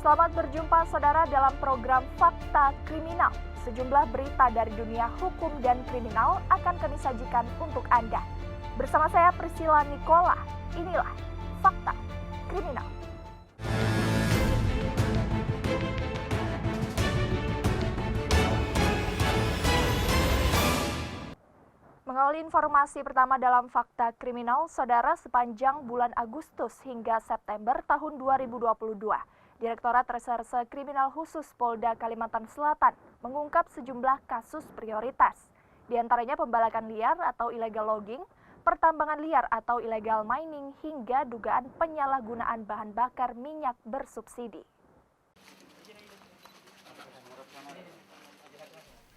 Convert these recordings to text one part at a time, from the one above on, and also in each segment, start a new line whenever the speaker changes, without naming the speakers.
Selamat berjumpa saudara dalam program Fakta Kriminal. Sejumlah berita dari dunia hukum dan kriminal akan kami sajikan untuk Anda. Bersama saya Priscilla Nicola, inilah Fakta Kriminal. Mengawali informasi pertama dalam Fakta Kriminal, saudara, sepanjang bulan Agustus hingga September tahun 2022, Direktorat Reserse Kriminal Khusus Polda Kalimantan Selatan mengungkap sejumlah kasus prioritas, di antaranya pembalakan liar atau illegal logging, pertambangan liar atau illegal mining, hingga dugaan penyalahgunaan bahan bakar minyak bersubsidi.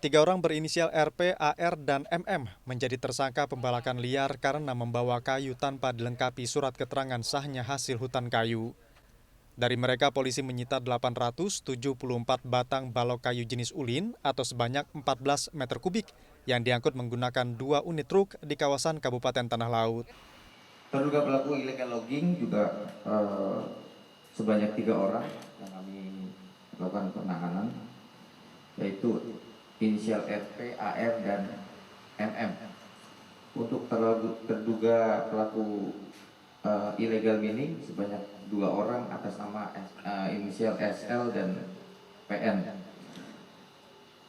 3 orang berinisial RP, AR, dan MM menjadi tersangka pembalakan liar karena membawa kayu tanpa dilengkapi surat keterangan sahnya hasil hutan kayu. Dari mereka, polisi menyita 874 batang balok kayu jenis ulin atau sebanyak 14 meter kubik yang diangkut menggunakan 2 unit truk di kawasan Kabupaten Tanah Laut.
Terduga pelaku illegal logging juga sebanyak 3 orang yang kami lakukan penahanan, yaitu inisial RP, AR, dan MM. Untuk terduga pelaku illegal mining sebanyak 2 orang atas nama inisial SL dan PN.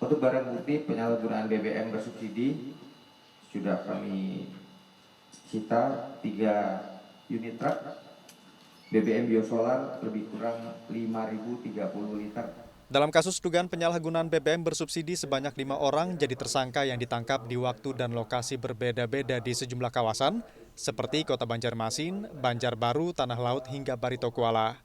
Untuk barang bukti penyalahgunaan BBM bersubsidi sudah kami sita 3 unit truk BBM biosolar lebih kurang 5.030 liter.
Dalam kasus dugaan penyalahgunaan BBM bersubsidi, sebanyak 5 orang jadi tersangka yang ditangkap di waktu dan lokasi berbeda-beda di sejumlah kawasan, seperti Kota Banjarmasin, Banjarbaru, Tanah Laut, hingga Barito Kuala.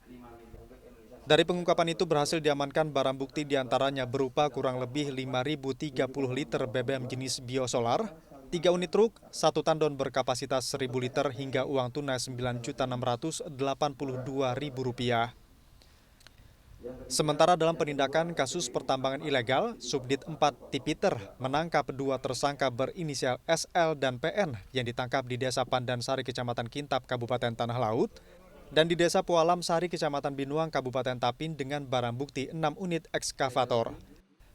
Dari pengungkapan itu berhasil diamankan barang bukti diantaranya berupa kurang lebih 5.030 liter BBM jenis biosolar, 3 unit truk, 1 tandon berkapasitas 1.000 liter, hingga uang tunai Rp9.682.000. Sementara dalam penindakan kasus pertambangan ilegal, Subdit 4 Tipiter menangkap 2 tersangka berinisial SL dan PN yang ditangkap di Desa Pandansari, Kecamatan Kintab, Kabupaten Tanah Laut, dan di Desa Pualam Sari, Kecamatan Binuang, Kabupaten Tapin dengan barang bukti 6 unit ekskavator.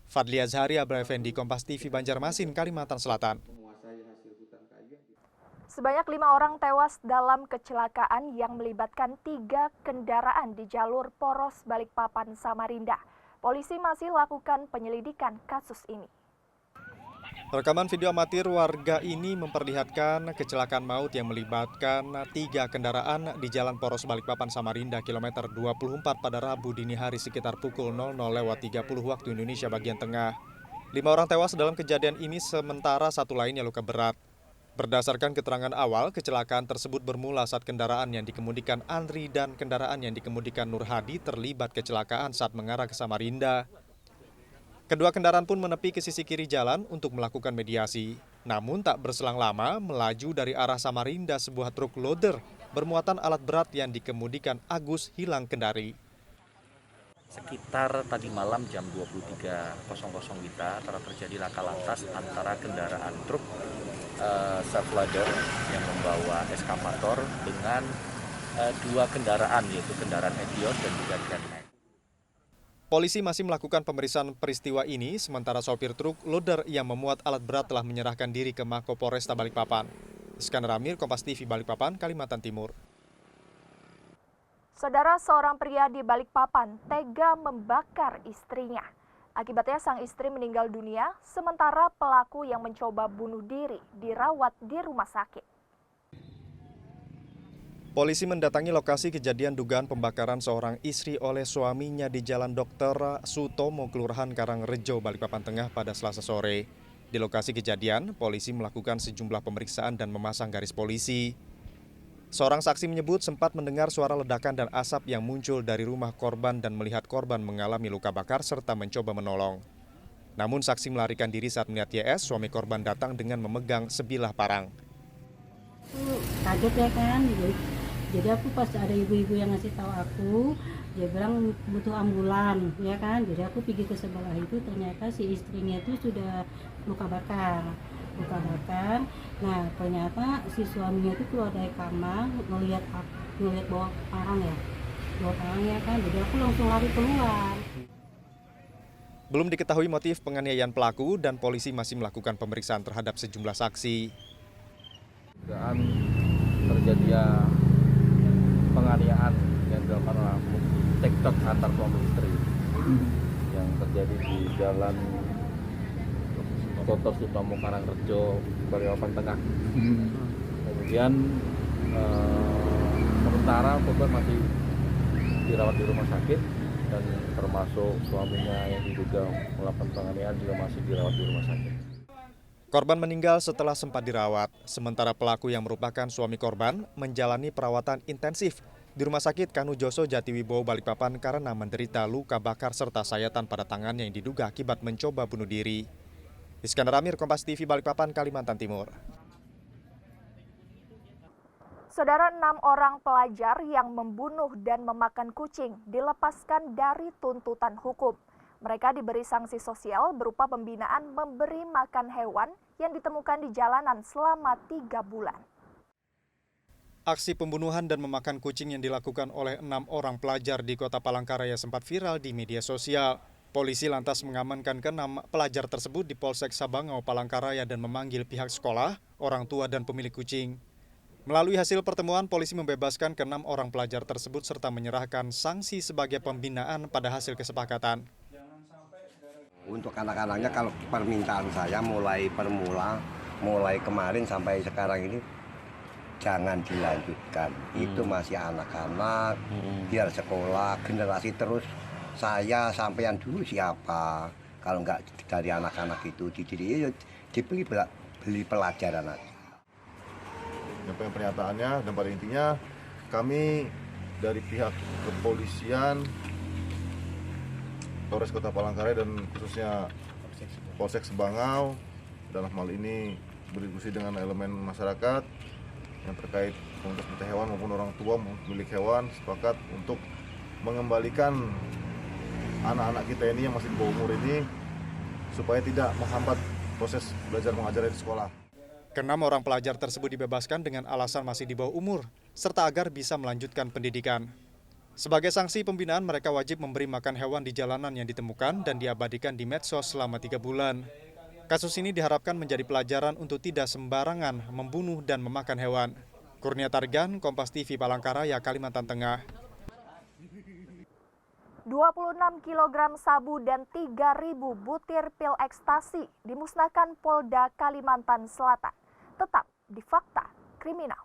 Fadli Azhari, Abra Effendi, Kompas TV, Banjarmasin, Kalimantan Selatan.
Sebanyak 5 orang tewas dalam kecelakaan yang melibatkan 3 kendaraan di jalur Poros Balikpapan, Samarinda. Polisi masih lakukan penyelidikan kasus ini.
Rekaman video amatir warga ini memperlihatkan kecelakaan maut yang melibatkan 3 kendaraan di Jalan Poros Balikpapan, Samarinda, kilometer 24 pada Rabu dini hari sekitar pukul 00.30 waktu Indonesia bagian tengah. 5 orang tewas dalam kejadian ini, sementara 1 lainnya luka berat. Berdasarkan keterangan awal, kecelakaan tersebut bermula saat kendaraan yang dikemudikan Andri dan kendaraan yang dikemudikan Nur Hadi terlibat kecelakaan saat mengarah ke Samarinda. Kedua kendaraan pun menepi ke sisi kiri jalan untuk melakukan mediasi. Namun tak berselang lama, melaju dari arah Samarinda sebuah truk loader bermuatan alat berat yang dikemudikan Agus hilang kendari.
Sekitar tadi malam jam 23.00 WITA telah terjadi laka lantas antara kendaraan truk self-loader yang membawa eskavator dengan 2 kendaraan, yaitu kendaraan Etios dan juga Grandmax.
Polisi masih melakukan pemeriksaan peristiwa ini, sementara sopir truk loader yang memuat alat berat telah menyerahkan diri ke Mako Polresta Balikpapan. Iskandar Amir, Kompas TV, Balikpapan, Kalimantan Timur.
Saudara, seorang pria di Balikpapan tega membakar istrinya. Akibatnya sang istri meninggal dunia, sementara pelaku yang mencoba bunuh diri dirawat di rumah sakit.
Polisi mendatangi lokasi kejadian dugaan pembakaran seorang istri oleh suaminya di Jalan Dr. Sutomo, Kelurahan Karangrejo, Balikpapan Tengah pada Selasa sore. Di lokasi kejadian, polisi melakukan sejumlah pemeriksaan dan memasang garis polisi. Seorang saksi menyebut sempat mendengar suara ledakan dan asap yang muncul dari rumah korban dan melihat korban mengalami luka bakar serta mencoba menolong. Namun saksi melarikan diri saat melihat YS, suami korban, datang dengan memegang sebilah parang.
Kaget ya kan, jadi aku pas ada ibu-ibu yang ngasih tahu aku, dia bilang butuh ambulan ya kan, jadi aku pergi ke sebelah itu, ternyata si istrinya itu sudah luka bakar. Nah ternyata si suaminya itu keluar dari kamar ngelihat bawa parang ya, orang ya kan, jadi aku langsung lari keluar.
Belum diketahui motif penganiayaan pelaku dan polisi masih melakukan pemeriksaan terhadap sejumlah saksi.
Dugaan terjadinya penganiayaan yang dilakukan oleh TikTok antar suami istri yang terjadi di Jalan Toto Sutomo Karangrejo, Balikpapan Tengah. Kemudian sementara korban masih dirawat di rumah sakit dan termasuk suaminya yang diduga melakukan penganiayaan juga masih dirawat di rumah sakit.
Korban meninggal setelah sempat dirawat, sementara pelaku yang merupakan suami korban menjalani perawatan intensif di Rumah Sakit Kanu Joso Jatiwibowo Balikpapan karena menderita luka bakar serta sayatan pada tangannya yang diduga akibat mencoba bunuh diri. Iskandar Amir, Kompas TV, Balikpapan, Kalimantan Timur.
Saudara, 6 orang pelajar yang membunuh dan memakan kucing dilepaskan dari tuntutan hukum. Mereka diberi sanksi sosial berupa pembinaan memberi makan hewan yang ditemukan di jalanan selama 3 bulan.
Aksi pembunuhan dan memakan kucing yang dilakukan oleh 6 orang pelajar di Kota Palangkaraya sempat viral di media sosial. Polisi lantas mengamankan ke-6 pelajar tersebut di Polsek Sabangau, Palangkaraya dan memanggil pihak sekolah, orang tua dan pemilik kucing. Melalui hasil pertemuan, polisi membebaskan ke-6 orang pelajar tersebut serta menyerahkan sanksi sebagai pembinaan pada hasil kesepakatan.
Untuk anak-anaknya kalau permintaan saya mulai kemarin sampai sekarang ini jangan dilanjutkan. Itu masih anak-anak, biar sekolah, generasi terus. Saya sampean dulu siapa? Kalau nggak dari anak-anak itu dibeli pelajaran aja.
Menyampaikan pernyataannya dan pada intinya kami dari pihak kepolisian Polres Kota Palangkaraya dan khususnya Polsek Sabangau dalam hal ini berdiskusi dengan elemen masyarakat yang terkait komunitas pecinta hewan maupun orang tua milik hewan sepakat untuk mengembalikan anak-anak kita ini yang masih di bawah umur ini supaya tidak menghambat proses belajar mengajar di sekolah.
Ke-6 orang pelajar tersebut dibebaskan dengan alasan masih di bawah umur serta agar bisa melanjutkan pendidikan. Sebagai sanksi pembinaan, mereka wajib memberi makan hewan di jalanan yang ditemukan dan diabadikan di medsos selama 3 bulan. Kasus ini diharapkan menjadi pelajaran untuk tidak sembarangan membunuh dan memakan hewan. Kurnia Targan, Kompas TV, Palangkaraya, Kalimantan Tengah.
26 kg sabu dan 3.000 butir pil ekstasi dimusnahkan Polda Kalimantan Selatan. Tetap di Fakta Kriminal.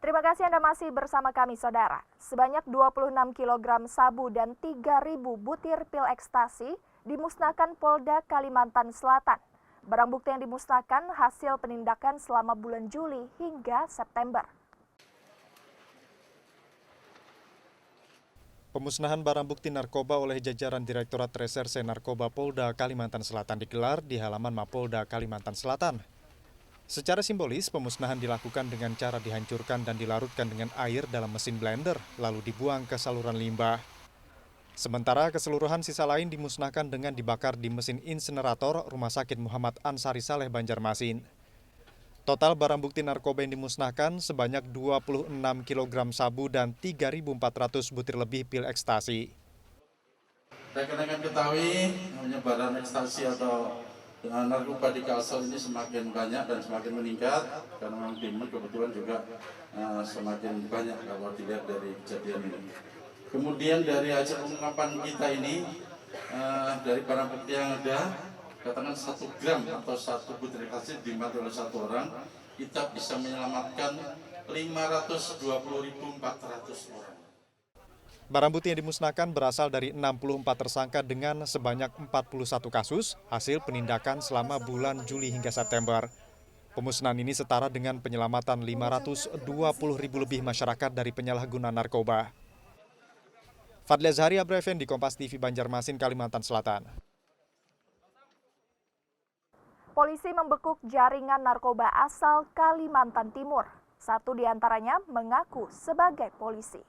Terima kasih Anda masih bersama kami, Saudara. Sebanyak 26 kg sabu dan 3.000 butir pil ekstasi dimusnahkan Polda Kalimantan Selatan. Barang bukti yang dimusnahkan hasil penindakan selama bulan Juli hingga September.
Pemusnahan barang bukti narkoba oleh jajaran Direktorat Reserse Narkoba Polda Kalimantan Selatan digelar di halaman Mapolda Kalimantan Selatan. Secara simbolis, pemusnahan dilakukan dengan cara dihancurkan dan dilarutkan dengan air dalam mesin blender, lalu dibuang ke saluran limbah. Sementara keseluruhan sisa lain dimusnahkan dengan dibakar di mesin insinerator Rumah Sakit Muhammad Ansari Saleh, Banjarmasin. Total barang bukti narkoba yang dimusnahkan sebanyak 26 kg sabu dan 3.400 butir lebih pil ekstasi.
Rekan-rekan ketahui, penyebaran ekstasi atau narkoba di Kalsel ini semakin banyak dan semakin meningkat karena memang demand kebetulan juga semakin banyak kalau dilihat dari kejadian ini. Kemudian dari hasil pengungkapan kita ini dari barang bukti yang ada, katakan 1 gram atau 1 butir ekstasi dimiliki oleh 1 orang, kita bisa menyelamatkan 520.400 orang.
Barang bukti yang dimusnahkan berasal dari 64 tersangka dengan sebanyak 41 kasus, hasil penindakan selama bulan Juli hingga September. Pemusnahan ini setara dengan penyelamatan 520.000 lebih masyarakat dari penyalahguna narkoba. Fadli Azhari, Abra Effendi, Kompas TV, Banjarmasin, Kalimantan Selatan.
Polisi membekuk jaringan narkoba asal Kalimantan Timur. Satu di antaranya mengaku sebagai polisi.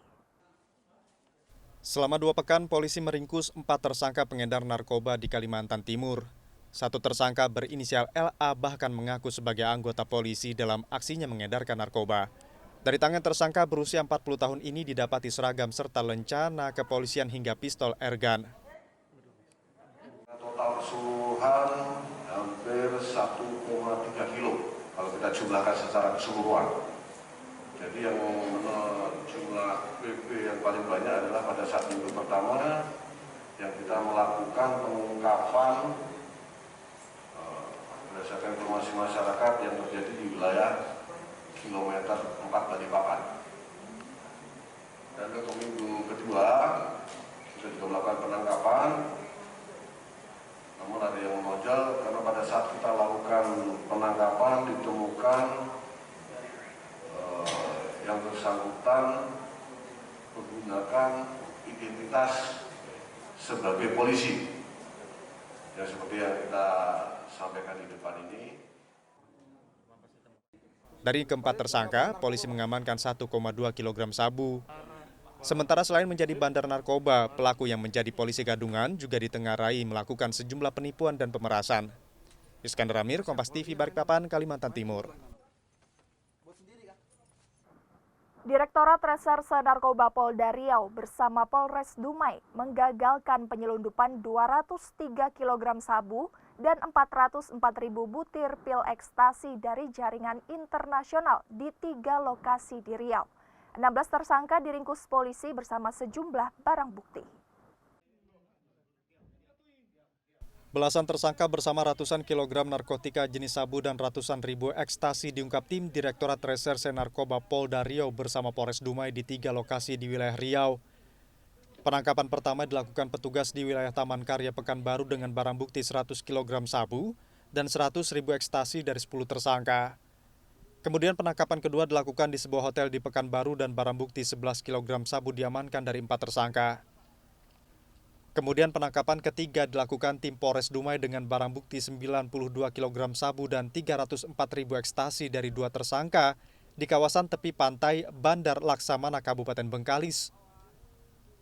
Selama 2 pekan, polisi meringkus 4 tersangka pengedar narkoba di Kalimantan Timur. Satu tersangka berinisial LA bahkan mengaku sebagai anggota polisi dalam aksinya mengedarkan narkoba. Dari tangan tersangka berusia 40 tahun ini didapati seragam serta lencana kepolisian hingga pistol airgun.
Total keseluruhan hampir 1,3 kilo kalau kita jumlahkan secara keseluruhan. Jadi yang jumlah PP yang paling banyak adalah pada saat minggu pertama yang kita melakukan pengungkapan berdasarkan informasi masyarakat yang terjadi di wilayah kilometer 4 Balikpapan. Dan untuk minggu kedua kita juga melakukan penangkapan, namun ada yang menonjol karena pada saat kita lakukan penangkapan ditemukan yang bersangkutan menggunakan identitas sebagai polisi. Ya seperti yang kita sampaikan di depan ini.
Dari keempat tersangka, polisi mengamankan 1,2 kg sabu. Sementara selain menjadi bandar narkoba, pelaku yang menjadi polisi gadungan juga ditengarai melakukan sejumlah penipuan dan pemerasan. Iskandar Amir, Kompas TV, Balikpapan, Kalimantan Timur.
Direktorat Reserse Narkoba Polda Riau bersama Polres Dumai menggagalkan penyelundupan 203 kg sabu dan 404.000 butir pil ekstasi dari jaringan internasional di 3 lokasi di Riau. 16 tersangka diringkus polisi bersama sejumlah barang bukti.
Belasan tersangka bersama ratusan kilogram narkotika jenis sabu dan ratusan ribu ekstasi diungkap tim Direktorat Reserse Narkoba Polda Riau bersama Polres Dumai di 3 lokasi di wilayah Riau. Penangkapan pertama dilakukan petugas di wilayah Taman Karya Pekanbaru dengan barang bukti 100 kg sabu dan 100.000 ekstasi dari 10 tersangka. Kemudian penangkapan kedua dilakukan di sebuah hotel di Pekanbaru dan barang bukti 11 kg sabu diamankan dari 4 tersangka. Kemudian penangkapan ketiga dilakukan tim Polres Dumai dengan barang bukti 92 kg sabu dan 304.000 ekstasi dari 2 tersangka di kawasan tepi pantai Bandar Laksamana, Kabupaten Bengkalis.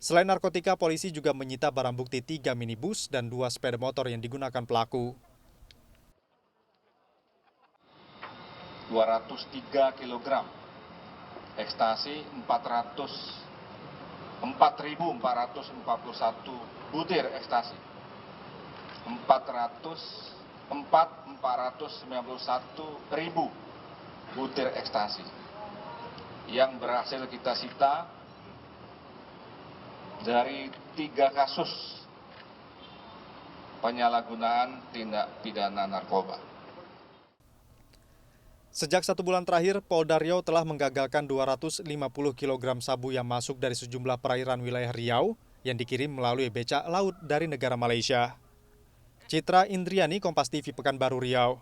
Selain narkotika, polisi juga menyita barang bukti 3 minibus dan 2 sepeda motor yang digunakan pelaku.
203 kg ekstasi, 4.441 butir ekstasi, 491.000 butir ekstasi yang berhasil kita sita dari 3 kasus penyalahgunaan tindak pidana narkoba.
Sejak 1 bulan terakhir, Polda Riau telah menggagalkan 250 kg sabu yang masuk dari sejumlah perairan wilayah Riau yang dikirim melalui becak laut dari negara Malaysia. Citra Indriani, Kompas TV, Pekanbaru, Riau.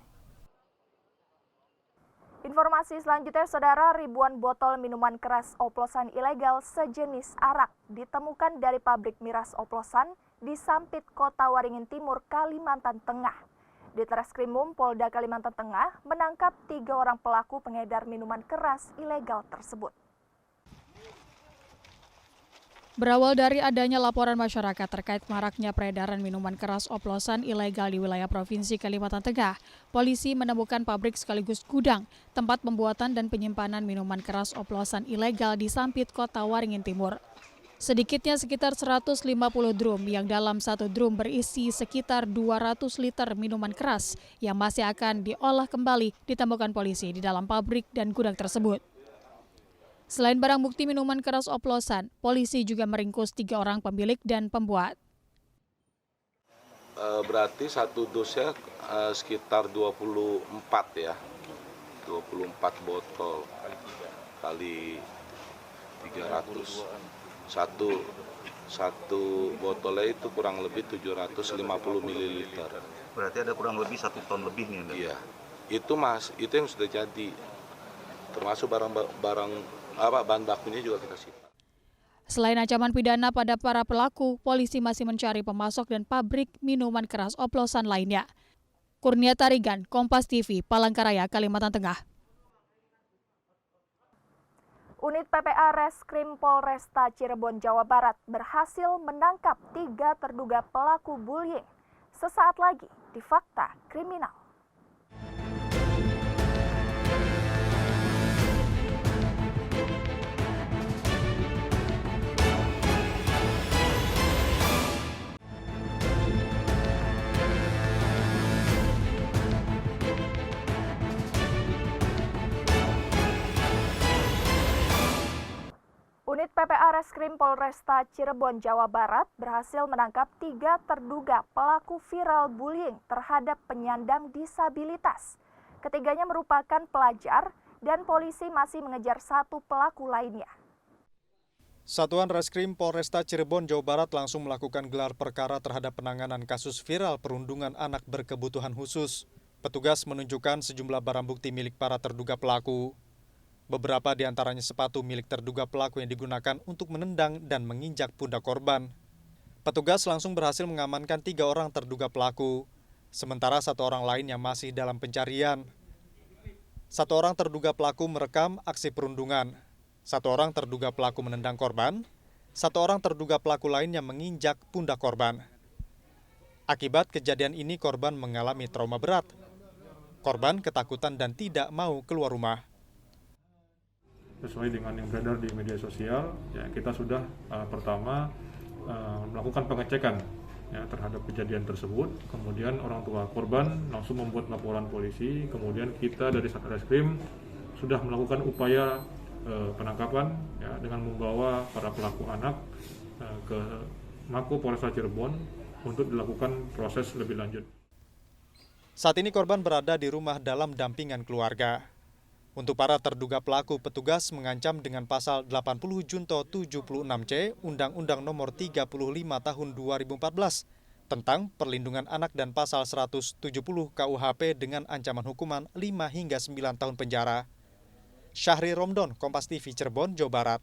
Informasi selanjutnya, Saudara, ribuan botol minuman keras oplosan ilegal sejenis arak ditemukan dari pabrik miras oplosan di Sampit, Kota Waringin Timur, Kalimantan Tengah. Ditreskrimum Polda Kalimantan Tengah menangkap 3 orang pelaku pengedar minuman keras ilegal tersebut.
Berawal dari adanya laporan masyarakat terkait maraknya peredaran minuman keras oplosan ilegal di wilayah Provinsi Kalimantan Tengah, polisi menemukan pabrik sekaligus gudang tempat pembuatan dan penyimpanan minuman keras oplosan ilegal di Sampit, Kota Waringin Timur. Sedikitnya sekitar 150 drum yang dalam satu drum berisi sekitar 200 liter minuman keras yang masih akan diolah kembali ditemukan polisi di dalam pabrik dan gudang tersebut. Selain barang bukti minuman keras oplosan, polisi juga meringkus 3 orang pemilik dan pembuat.
Berarti satu dosnya sekitar 24 ya, 24 botol kali 300. Satu botolnya itu kurang lebih 750 ml.
Berarti ada kurang lebih 1 ton lebih nih.
Iya, itu yang sudah jadi. Termasuk bahan bakunya juga kita sita.
Selain ancaman pidana pada para pelaku, polisi masih mencari pemasok dan pabrik minuman keras oplosan lainnya. Kurnia Tarigan, Kompas TV, Palangkaraya, Kalimantan Tengah.
Unit PPA Reskrim Polresta Cirebon, Jawa Barat berhasil menangkap 3 terduga pelaku bullying. Sesaat lagi di Fakta Kriminal. Unit PPA Reskrim Polresta Cirebon, Jawa Barat berhasil menangkap 3 terduga pelaku viral bullying terhadap penyandang disabilitas. Ketiganya merupakan pelajar dan polisi masih mengejar 1 pelaku lainnya.
Satuan Reskrim Polresta Cirebon, Jawa Barat langsung melakukan gelar perkara terhadap penanganan kasus viral perundungan anak berkebutuhan khusus. Petugas menunjukkan sejumlah barang bukti milik para terduga pelaku. Beberapa di antaranya sepatu milik terduga pelaku yang digunakan untuk menendang dan menginjak pundak korban. Petugas langsung berhasil mengamankan 3 orang terduga pelaku, sementara 1 orang lain yang masih dalam pencarian. 1 orang terduga pelaku merekam aksi perundungan, 1 orang terduga pelaku menendang korban, 1 orang terduga pelaku lain yang menginjak pundak korban. Akibat kejadian ini korban mengalami trauma berat. Korban ketakutan dan tidak mau keluar rumah.
Sesuai dengan yang beredar di media sosial, ya kita sudah pertama melakukan pengecekan ya, terhadap kejadian tersebut. Kemudian orang tua korban langsung membuat laporan polisi. Kemudian kita dari Satreskrim sudah melakukan upaya penangkapan ya, dengan membawa para pelaku anak ke Mako Polresta Cirebon untuk dilakukan proses lebih lanjut.
Saat ini korban berada di rumah dalam dampingan keluarga. Untuk para terduga pelaku, petugas mengancam dengan pasal 80 Junto 76C Undang-Undang Nomor 35 Tahun 2014 tentang perlindungan anak dan pasal 170 KUHP dengan ancaman hukuman 5 hingga 9 tahun penjara. Syahri Romdon, Kompas TV, Cirebon, Jawa Barat.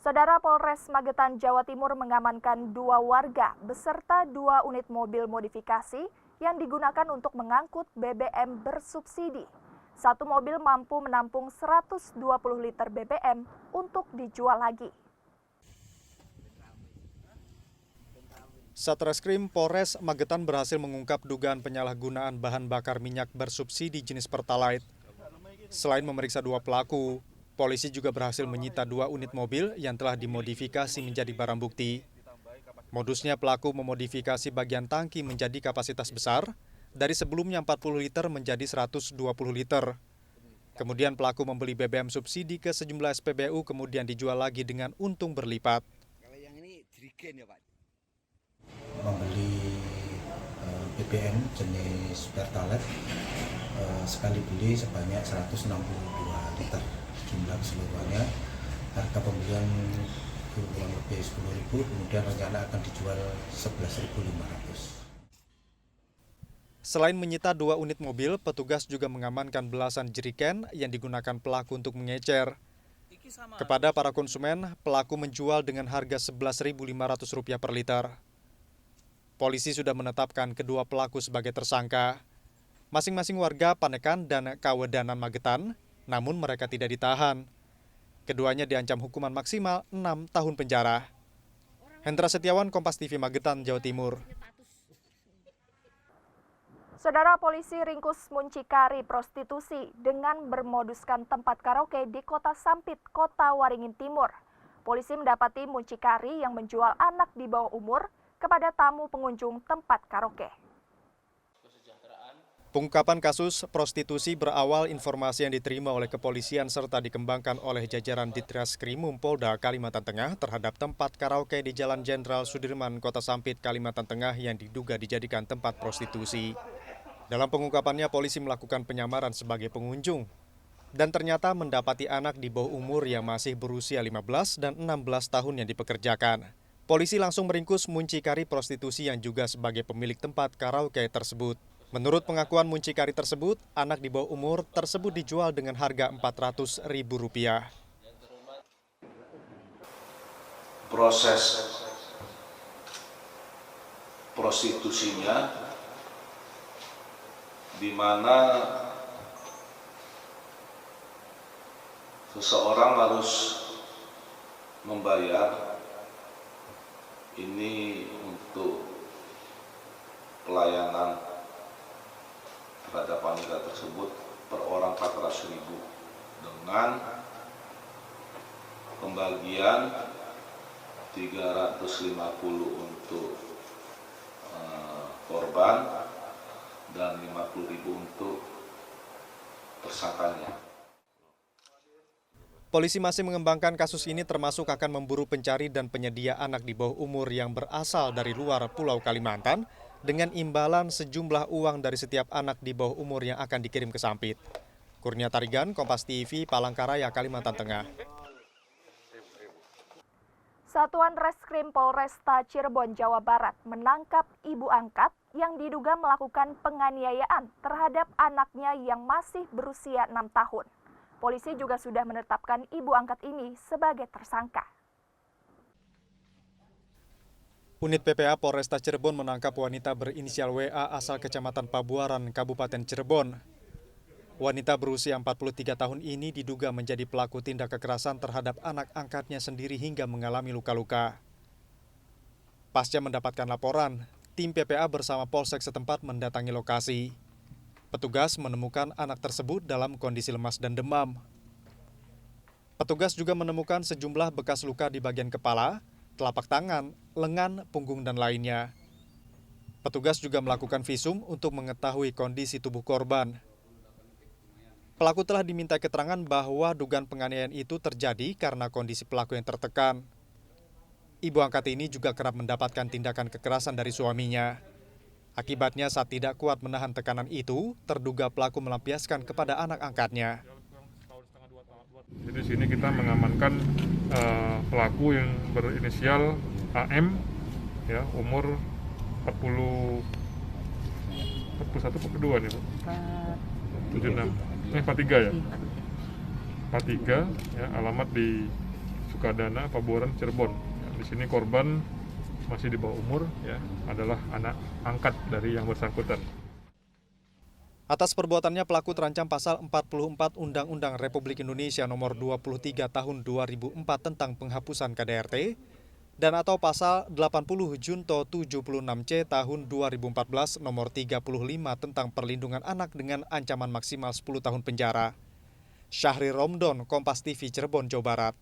Saudara, Polres Magetan, Jawa Timur mengamankan 2 warga beserta 2 unit mobil modifikasi yang digunakan untuk mengangkut BBM bersubsidi. 1 mobil mampu menampung 120 liter BBM untuk dijual lagi.
Satreskrim Polres Magetan berhasil mengungkap dugaan penyalahgunaan bahan bakar minyak bersubsidi jenis Pertalite. Selain memeriksa 2 pelaku, polisi juga berhasil menyita 2 unit mobil yang telah dimodifikasi menjadi barang bukti. Modusnya pelaku memodifikasi bagian tangki menjadi kapasitas besar, dari sebelumnya 40 liter menjadi 120 liter. Kemudian pelaku membeli BBM subsidi ke sejumlah SPBU kemudian dijual lagi dengan untung berlipat.
Kalau yang ini jerigen ya Pak?
Membeli BBM jenis Pertalite sekali beli sebanyak 162 liter. Jumlah keseluruhannya harga pembelian kurang lebih 10.000, kemudian rencana akan dijual 11.500.
Selain menyita 2 unit mobil, petugas juga mengamankan belasan jerigen yang digunakan pelaku untuk mengecer. Kepada para konsumen, pelaku menjual dengan harga Rp11.500 per liter. Polisi sudah menetapkan kedua pelaku sebagai tersangka. Masing-masing warga Panekan dan Kawedanan Magetan, namun mereka tidak ditahan. Keduanya diancam hukuman maksimal 6 tahun penjara. Hendra Setiawan, Kompas TV, Magetan, Jawa Timur.
Saudara, polisi ringkus muncikari prostitusi dengan bermoduskan tempat karaoke di Kota Sampit, Kota Waringin Timur. Polisi mendapati muncikari yang menjual anak di bawah umur kepada tamu pengunjung tempat karaoke.
Pengungkapan kasus prostitusi berawal informasi yang diterima oleh kepolisian serta dikembangkan oleh jajaran Ditreskrimum Polda Kalimantan Tengah terhadap tempat karaoke di Jalan Jenderal Sudirman, Kota Sampit, Kalimantan Tengah yang diduga dijadikan tempat prostitusi. Dalam pengungkapannya, polisi melakukan penyamaran sebagai pengunjung dan ternyata mendapati anak di bawah umur yang masih berusia 15 dan 16 tahun yang dipekerjakan. Polisi langsung meringkus muncikari prostitusi yang juga sebagai pemilik tempat karaoke tersebut. Menurut pengakuan muncikari tersebut, anak di bawah umur tersebut dijual dengan harga Rp400.000.
Proses
prostitusinya, di mana seseorang harus membayar ini untuk pelayanan terhadap wanita tersebut per orang 400.000 dengan pembagian 350 untuk korban dan 50.000 untuk tersangkanya.
Polisi masih mengembangkan kasus ini termasuk akan memburu pencari dan penyedia anak di bawah umur yang berasal dari luar Pulau Kalimantan dengan imbalan sejumlah uang dari setiap anak di bawah umur yang akan dikirim ke Sampit. Kurnia Tarigan, Kompas TV, Palangkaraya, Kalimantan Tengah.
Satuan Reskrim Polresta Cirebon, Jawa Barat menangkap ibu angkat yang diduga melakukan penganiayaan terhadap anaknya yang masih berusia 6 tahun. Polisi juga sudah menetapkan ibu angkat ini sebagai tersangka.
Unit PPA Polresta Cirebon menangkap wanita berinisial WA asal Kecamatan Pabuaran, Kabupaten Cirebon. Wanita berusia 43 tahun ini diduga menjadi pelaku tindak kekerasan terhadap anak angkatnya sendiri hingga mengalami luka-luka. Pasca mendapatkan laporan, tim PPA bersama Polsek setempat mendatangi lokasi. Petugas menemukan anak tersebut dalam kondisi lemas dan demam. Petugas juga menemukan sejumlah bekas luka di bagian kepala, telapak tangan, lengan, punggung, dan lainnya. Petugas juga melakukan visum untuk mengetahui kondisi tubuh korban. Pelaku telah diminta keterangan bahwa dugaan penganiayaan itu terjadi karena kondisi pelaku yang tertekan. Ibu angkat ini juga kerap mendapatkan tindakan kekerasan dari suaminya. Akibatnya saat tidak kuat menahan tekanan itu, terduga pelaku melampiaskan kepada anak angkatnya.
Di sini kita mengamankan pelaku yang berinisial AM, ya, umur 41 42 nih, Bu. 76. 43 ya. 43 ya, alamat di Sukadana, Pabuaran, Cirebon. Ya, di sini korban masih di bawah umur, ya, adalah anak angkat dari yang bersangkutan.
Atas perbuatannya pelaku terancam pasal 44 Undang-Undang Republik Indonesia nomor 23 tahun 2004 tentang penghapusan KDRT dan atau pasal 80 Junto 76C tahun 2014 nomor 35 tentang perlindungan anak dengan ancaman maksimal 10 tahun penjara. Syahri Romdon, Kompas TV, Cirebon, Jawa Barat.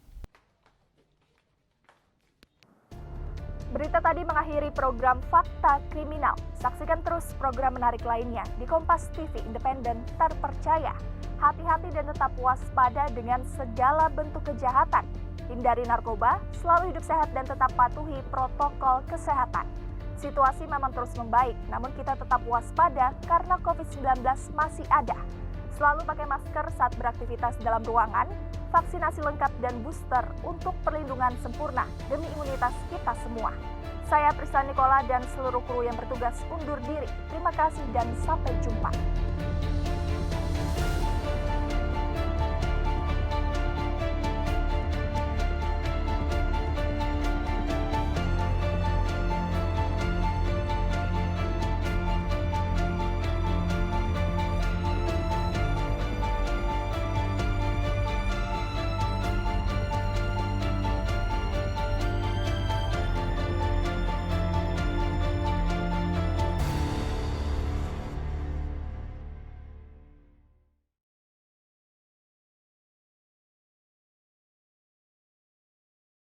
Berita tadi mengakhiri program Fakta Kriminal. Saksikan terus program menarik lainnya di Kompas TV Independen Terpercaya. Hati-hati dan tetap waspada dengan segala bentuk kejahatan. Hindari narkoba, selalu hidup sehat dan tetap patuhi protokol kesehatan. Situasi memang terus membaik, namun kita tetap waspada karena COVID-19 masih ada. Selalu pakai masker saat beraktivitas dalam ruangan, vaksinasi lengkap dan booster untuk perlindungan sempurna demi imunitas kita semua. Saya Prisca Nikola dan seluruh kru yang bertugas undur diri. Terima kasih dan sampai jumpa.